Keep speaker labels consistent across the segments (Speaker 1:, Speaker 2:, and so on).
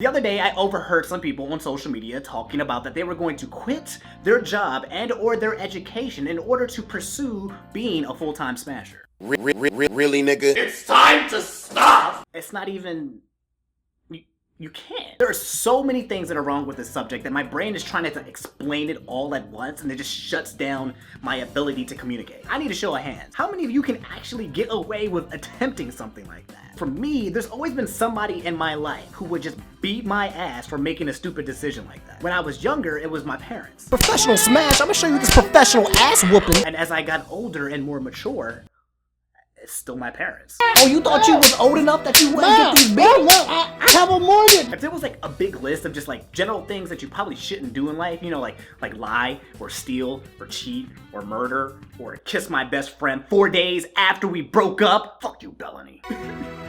Speaker 1: The other day, I overheard some people on social media talking about that they were going to quit their job and or their education in order to pursue being a full-time smasher.
Speaker 2: Really, nigga? It's time to stop!
Speaker 1: It's not even... You can't. There are so many things that are wrong with this subject that my brain is trying to explain it all at once, and it just shuts down my ability to communicate. I need a show of hands. How many of you can actually get away with attempting something like that? For me, there's always been somebody in my life who would just beat my ass for making a stupid decision like that. When I was younger, it was my parents.
Speaker 3: Professional smash, I'm gonna show you this professional ass whooping.
Speaker 1: And as I got older and more mature, it's still my parents.
Speaker 3: Oh, you thought you was old enough that you wouldn't get these big? I have a mortgage.
Speaker 1: If there was like a big list of just like general things that you probably shouldn't do in life, you know, like lie or steal or cheat or murder or kiss my best friend 4 days after we broke up, fuck you, Bellany.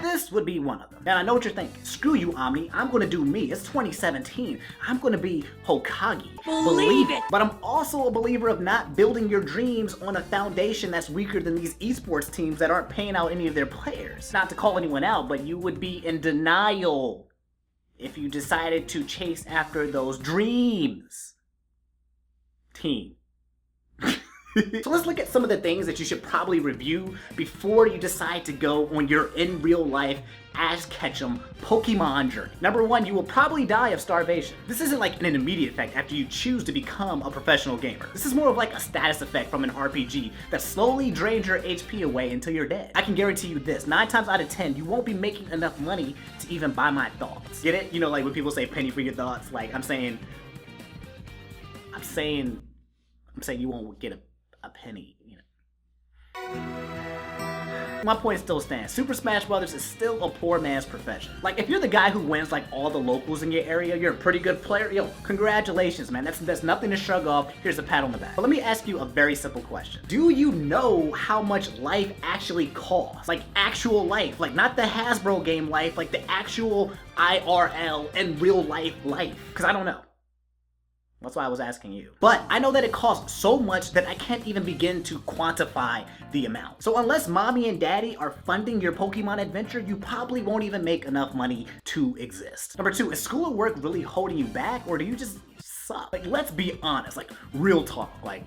Speaker 1: This would be one of them. And I know what you're thinking. Screw you, Omni. I'm gonna do me. It's 2017. I'm gonna be Hokage. Believe it. But I'm also a believer of not building your dreams on a foundation that's weaker than these esports teams that aren't paying out any of their players. Not to call anyone out, but you would be in denial if you decided to chase after those dreams. Team. So let's look at some of the things that you should probably review before you decide to go on your in real life Ash Ketchum Pokemon journey. Number one, you will probably die of starvation. This isn't like an immediate effect after you choose to become a professional gamer. This is more of like a status effect from an RPG that slowly drains your HP away until you're dead. I can guarantee you this, 9 times out of 10, you won't be making enough money to even buy my thoughts. Get it? You know, like when people say penny for your thoughts, like I'm saying you won't get a penny, you know. My point still stands. Super Smash Brothers is still a poor man's profession. Like, if you're the guy who wins like all the locals in your area, you're a pretty good player, yo, congratulations, man. That's nothing to shrug off. Here's a pat on the back. But let me ask you a very simple question. Do you know how much life actually costs? Like, actual life. Like, not the Hasbro game life, like the actual IRL and real life life. Because I don't know. That's why I was asking you. But I know that it costs so much that I can't even begin to quantify the amount. So unless mommy and daddy are funding your Pokemon adventure, you probably won't even make enough money to exist. Number two, is school or work really holding you back, or do you just suck? Like, let's be honest, like real talk, like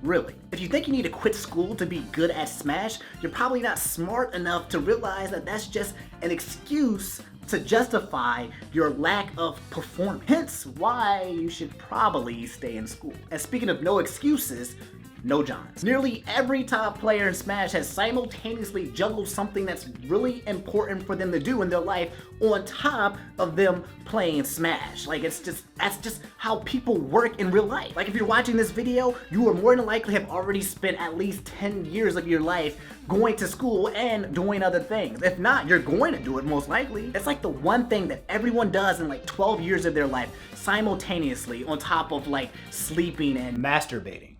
Speaker 1: really. If you think you need to quit school to be good at Smash, you're probably not smart enough to realize that that's just an excuse to justify your lack of performance. Hence why you should probably stay in school. And speaking of no excuses, no Johns. Nearly every top player in Smash has simultaneously juggled something that's really important for them to do in their life on top of them playing Smash. Like, that's just how people work in real life. Like, if you're watching this video, you are more than likely have already spent at least 10 years of your life going to school and doing other things. If not, you're going to do it most likely. It's like the one thing that everyone does in like 12 years of their life simultaneously on top of like sleeping and masturbating.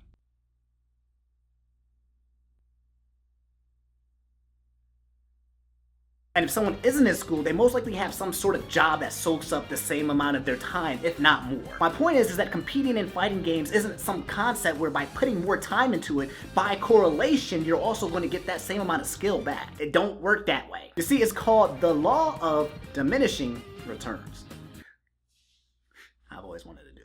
Speaker 1: And if someone isn't in school, they most likely have some sort of job that soaks up the same amount of their time, if not more. My point is that competing in fighting games isn't some concept where by putting more time into it, by correlation, you're also going to get that same amount of skill back. It don't work that way. You see, it's called the law of diminishing returns. I've always wanted to do that.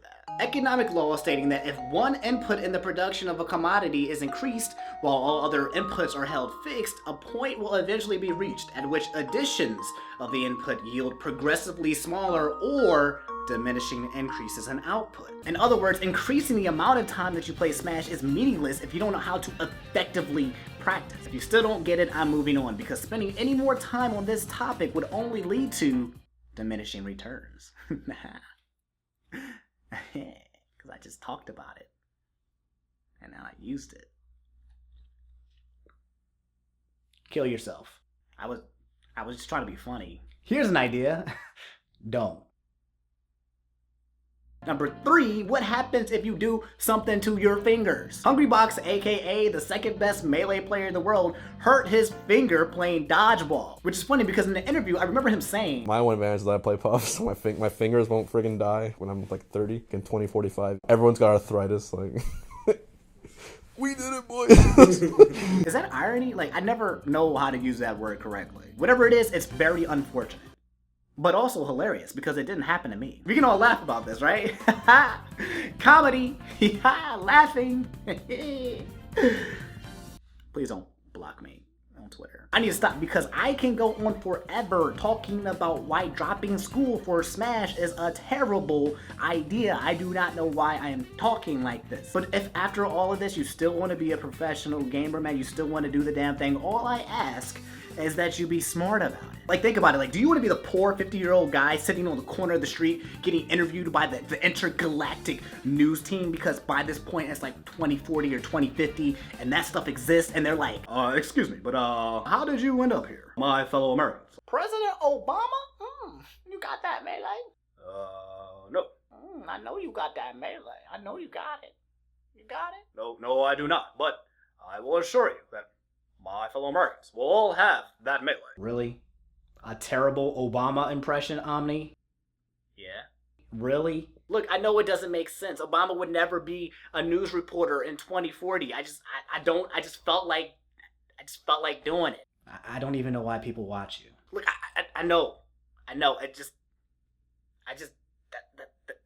Speaker 1: Economic law stating that if one input in the production of a commodity is increased while all other inputs are held fixed, a point will eventually be reached at which additions of the input yield progressively smaller or diminishing increases in output. In other words, increasing the amount of time that you play Smash is meaningless if you don't know how to effectively practice. If you still don't get it, I'm moving on, because spending any more time on this topic would only lead to diminishing returns. Because I just talked about it and now I used it. Kill yourself. I was just trying to be funny. Here's an idea. Don't. Number 3, what happens if you do something to your fingers? Hungrybox, aka the second best Melee player in the world, hurt his finger playing dodgeball. Which is funny because in the interview, I remember him saying,
Speaker 4: My one advantage is that I play puff, so my fingers won't friggin' die when I'm like 30 in 2045. Everyone's got arthritis, like we did it, boys.
Speaker 1: Is that irony? Like, I never know how to use that word correctly. Whatever it is, it's very unfortunate. but also hilarious because it didn't happen to me. We can all laugh about this, right? Comedy, laughing. Please don't block me on Twitter. I need to stop because I can go on forever talking about why dropping school for Smash is a terrible idea. I do not know why I am talking like this. But if after all of this you still want to be a professional gamer, man, you still want to do the damn thing, all I ask is that you be smart about it. Like, think about it. Like, do you want to be the poor 50-year-old guy sitting on the corner of the street getting interviewed by the intergalactic news team because by this point it's like 2040 or 2050 and that stuff exists and they're like, excuse me, but how did you end up here, my fellow Americans?
Speaker 3: President Obama? You got that, Melee?
Speaker 1: No.
Speaker 3: I know you got that, Melee. I know you got it. You got it?
Speaker 1: No, I do not. But I will assure you that my fellow Americans will all have that melee.
Speaker 3: Really? A terrible Obama impression, Omni?
Speaker 1: Yeah.
Speaker 3: Really?
Speaker 1: Look, I know it doesn't make sense. Obama would never be a news reporter in 2040. I just felt like doing it.
Speaker 3: I don't even know why people watch you.
Speaker 1: Look, I know.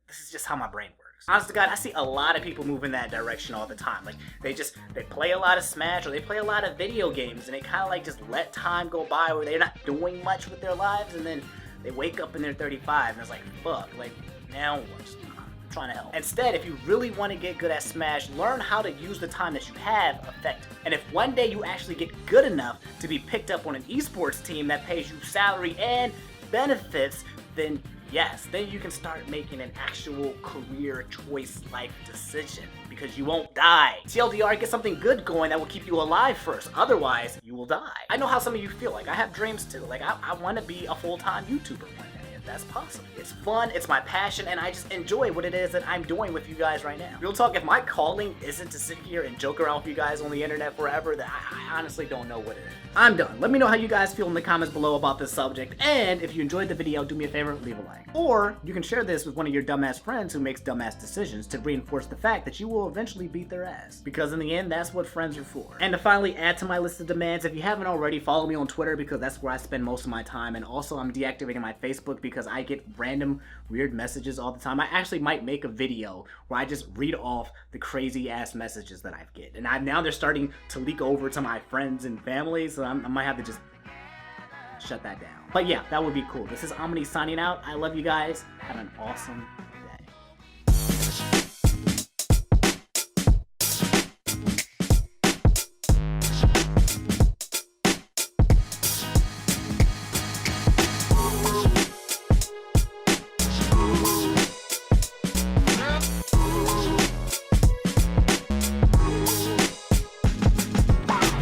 Speaker 1: This is just how my brain works. Honest to God, I see a lot of people move in that direction all the time. Like, they play a lot of Smash or they play a lot of video games and they kind of like just let time go by where they're not doing much with their lives and then they wake up and they're 35 and it's like, fuck, like, now what? I'm trying to help. Instead, if you really want to get good at Smash, learn how to use the time that you have effectively. And if one day you actually get good enough to be picked up on an esports team that pays you salary and benefits, then yes, then you can start making an actual career choice life decision because you won't die. TLDR, get something good going that will keep you alive first. Otherwise, you will die. I know how some of you feel. Like, I have dreams too. Like, I want to be a full-time YouTuber one day. If that's possible. It's fun, it's my passion, and I just enjoy what it is that I'm doing with you guys right now. Real talk, if my calling isn't to sit here and joke around with you guys on the internet forever, then I honestly don't know what it is. I'm done. Let me know how you guys feel in the comments below about this subject, and if you enjoyed the video, do me a favor, leave a like. Or you can share this with one of your dumbass friends who makes dumbass decisions to reinforce the fact that you will eventually beat their ass. Because in the end, that's what friends are for. And to finally add to my list of demands, if you haven't already, follow me on Twitter because that's where I spend most of my time, and also I'm deactivating my Facebook because I get random weird messages all the time. I actually might make a video where I just read off the crazy ass messages that I get. And now they're starting to leak over to my friends and family, so I might have to just shut that down. But yeah, that would be cool. This is Omni signing out. I love you guys. Have an awesome